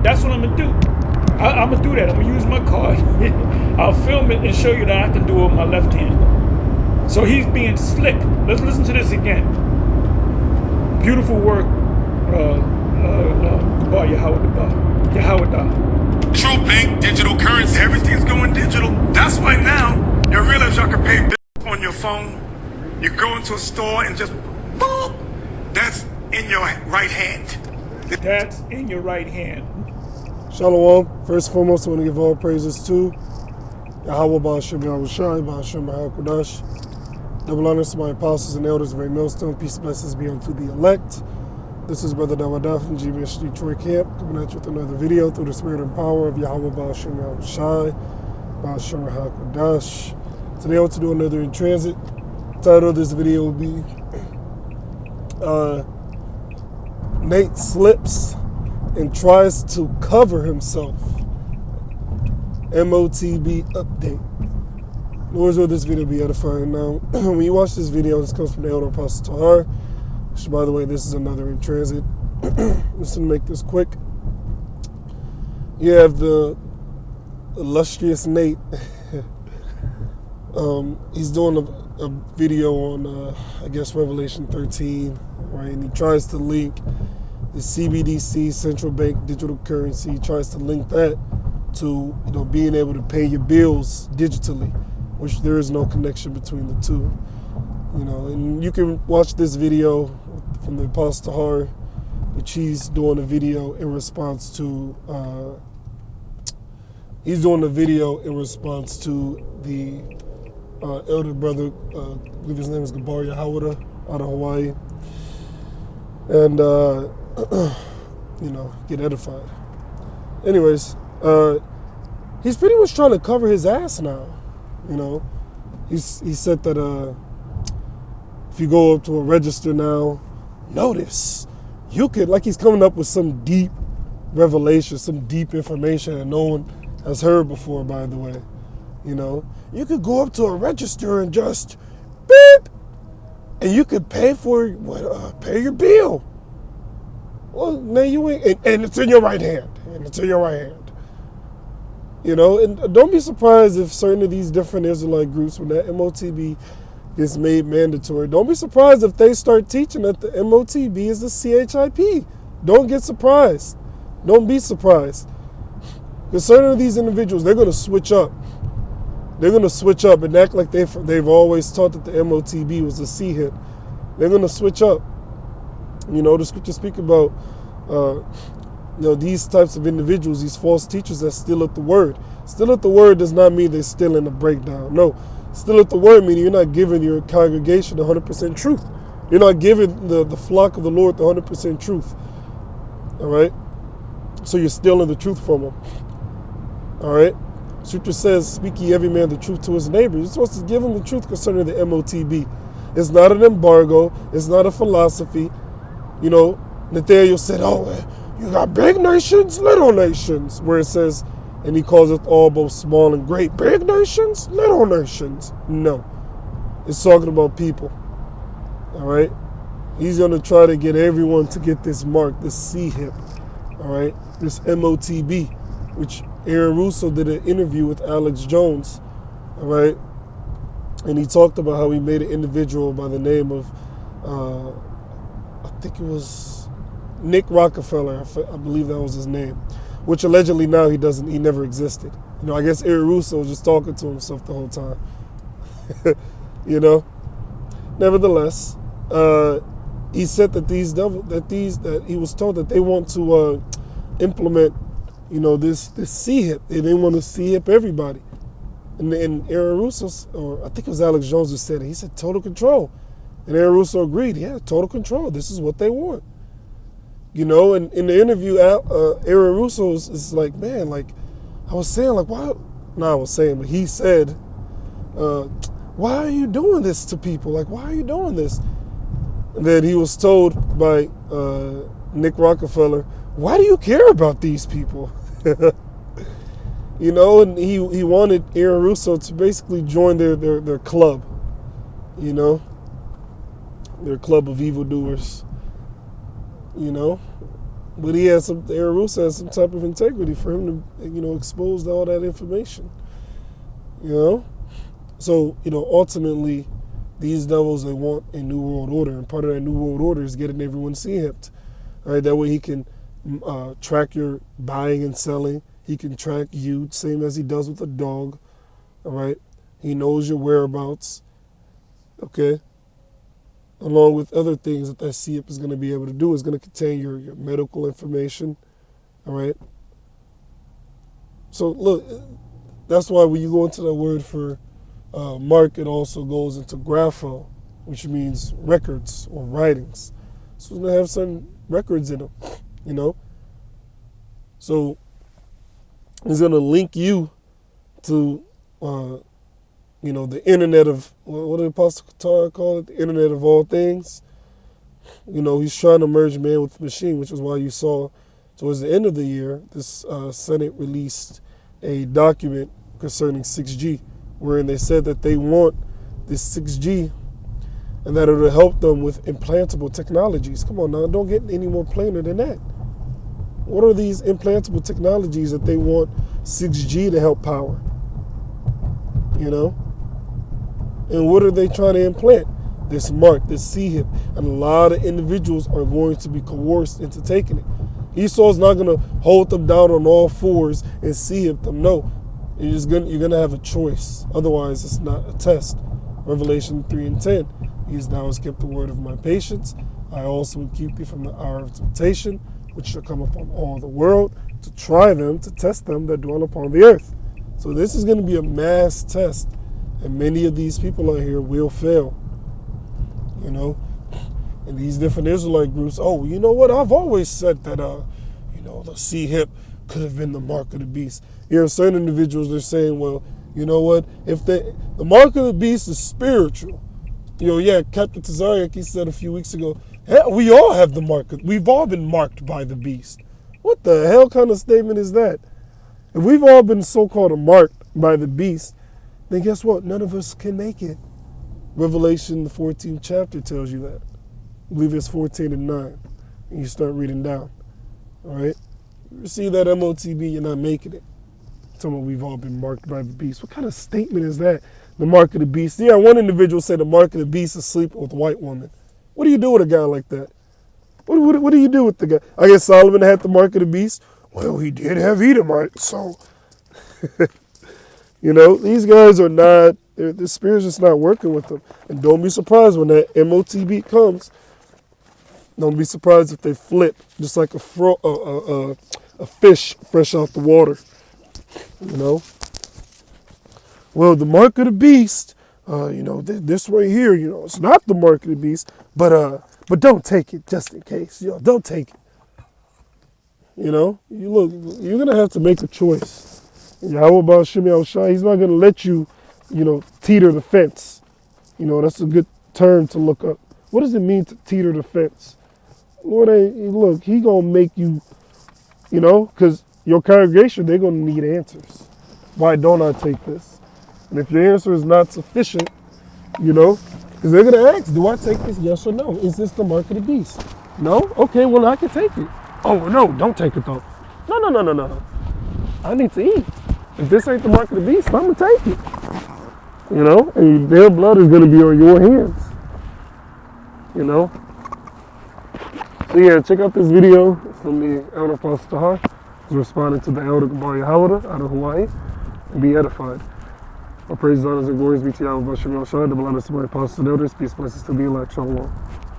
That's what I'm gonna do. I'm gonna do that. I'm gonna use my card. I'll film it and show you that I can do it with my left hand. So he's being slick. Let's listen to this again. Beautiful work, Yahweh. True bank, digital currency, everything's going digital. That's why now you realize y'all can pay this on your phone. You go into a store and just boop. That's in your right hand. That's in your right hand. Shalom. First and foremost, I want to give all praises to Yahweh Ba'ashem Yahushai, Ba'ashem HaKadosh. Double honors to my apostles and elders of a millstone. Peace and blessings be unto the elect. This is Brother Dawada from GBS Detroit Camp, coming at you with another video through the spirit and power of Yahweh Ba'ashem Yahushai, Ba'ashem HaKadosh. Today I want to do another in transit. The title of this video will be Nate slips and tries to cover himself. Motb update. Lord's will this video be edifying. Now, when you watch this video, this comes from the Elder Apostle Tahar, which, by the way, this is another in transit. Just to make this quick. You have the illustrious Nate. He's doing a video on, I guess, Revelation 13, right? And he tries to link the CBDC, central bank digital currency. He tries to link that to, being able to pay your bills digitally, which there is no connection between the two. And you can watch this video from the Apostle Tahar, which he's doing a video in response to. He's doing a video in response to the elder brother, I believe his name is Gabar Yahawada, out of Hawaii, and get edified. Anyways, he's pretty much trying to cover his ass now. He said that if you go up to a register now, notice you could, like, he's coming up with some deep revelation, some deep information that no one has heard before, by the way. You could go up to a register and just beep, and you could pay pay your bill. Well, man, you ain't, and it's in your right hand, and don't be surprised if certain of these different Israelite groups, when that Motb gets made mandatory, don't be surprised if they start teaching that the Motb is the CHIP. Don't get surprised. Don't be surprised. Because certain of these individuals, they're going to switch up. They're going to switch up and act like they've always taught that the Motb was a C-hit. They're going to switch up. The scripture speak about, these types of individuals, these false teachers that steal at the word. Steal at the word does not mean they're stealing the breakdown. No, steal at the word meaning you're not giving your congregation the 100% truth. You're not giving the flock of the Lord the 100% truth. All right? So you're stealing the truth from them. All right? Scripture says, speak ye every man the truth to his neighbor. You're supposed to give him the truth concerning the Motb. It's not an embargo. It's not a philosophy. Nathaniel said, you got big nations, little nations. Where it says, and he calls it all both small and great. Big nations, little nations. No. It's talking about people. All right? He's going to try to get everyone to get this mark, this C-hip. All right? This Motb, which Aaron Russo did an interview with Alex Jones. All right? And he talked about how he made an individual by the name of, I think it was Nick Rockefeller. I believe that was his name. Which allegedly now he never existed. I guess Aaron Russo was just talking to himself the whole time. Nevertheless, he said that he was told that they want to implement, this C-hip. They want to C-hip everybody. And Aaron Russo, or I think it was Alex Jones who said it, he said total control. And Aaron Russo agreed, yeah, total control. This is what they want. And in the interview, Aaron Russo is like, man, like, I was saying, like, why? No, I was saying, but he said, why are you doing this to people? Like, why are you doing this? And then he was told by Nick Rockefeller, why do you care about these people? And he wanted Aaron Russo to basically join their club, their club of evildoers, But he has Aaron Russo has some type of integrity for him to, expose all that information. So, ultimately, these devils, they want a new world order. And part of that new world order is getting everyone C-hipped. All right, that way he can track your buying and selling. He can track you, same as he does with a dog. All right, he knows your whereabouts. Okay, along with other things that C-hip is going to be able to do. Is going to contain your medical information. All right. So look, that's why when you go into that word for mark, it also goes into grapho, which means records or writings. So it's going to have some records in them, So it's going to link you to, the internet of, what did Apostle Qatar call it? The internet of all things. He's trying to merge man with machine, which is why you saw towards the end of the year, this Senate released a document concerning 6G, wherein they said that they want this 6G and that it'll help them with implantable technologies. Come on now, don't get any more plainer than that. What are these implantable technologies that they want 6G to help power? And what are they trying to implant? This mark, this C-hip. And a lot of individuals are going to be coerced into taking it. Esau's not going to hold them down on all fours and C-hip them. No, you're going to have a choice. Otherwise, it's not a test. Revelation 3:10. He's thou hast kept the word of my patience. I also will keep thee from the hour of temptation, which shall come upon all the world, to try them, to test them that dwell upon the earth. So this is going to be a mass test. And many of these people out here will fail. And these different Israelite groups, you know what? I've always said that, the C-hip could have been the mark of the beast. Here, certain individuals are saying, well, you know what? If the mark of the beast is spiritual, Captain Tazariak, he said a few weeks ago, hell, we all have the mark. We've all been marked by the beast. What the hell kind of statement is that? If we've all been so-called marked by the beast, then guess what? None of us can make it. Revelation, the 14th chapter tells you that. I believe it's 14 and 9. And you start reading down. All right? You see that Motb, you're not making it. Talking about we've all been marked by the beast. What kind of statement is that? The mark of the beast. Yeah, one individual said the mark of the beast is sleeping with a white woman. What do you do with a guy like that? What do you do with the guy? I guess Solomon had the mark of the beast. Well, he did have Edomite, so... these guys are not, the spirit's just not working with them. And don't be surprised when that Motb comes. Don't be surprised if they flip, just like a fish fresh out the water. Well, the mark of the beast, this right here, it's not the mark of the beast, but don't take it just in case. Don't take it. You're going to have to make a choice. How about Shimei Shai? He's not going to let you, teeter the fence. That's a good term to look up. What does it mean to teeter the fence? Lord, he going to make you, because your congregation, they're going to need answers. Why don't I take this? And if your answer is not sufficient, because they're going to ask, do I take this, yes or no? Is this the mark of the beast? No? Okay, well, I can take it. Oh, no, don't take it, though. No. I need to eat. If this ain't the mark of the beast, I'm going to take it. And their blood is going to be on your hands. So yeah, check out this video from the Elder Apostle Tahar. He's responding to the Elder Gabaria Hawada out of Hawaii. And be edified. Our praises, honors, and glories be to Yahweh Bashem El Shai, the blood of my apostles and elders. Peace, blessings to be elect. Shalom.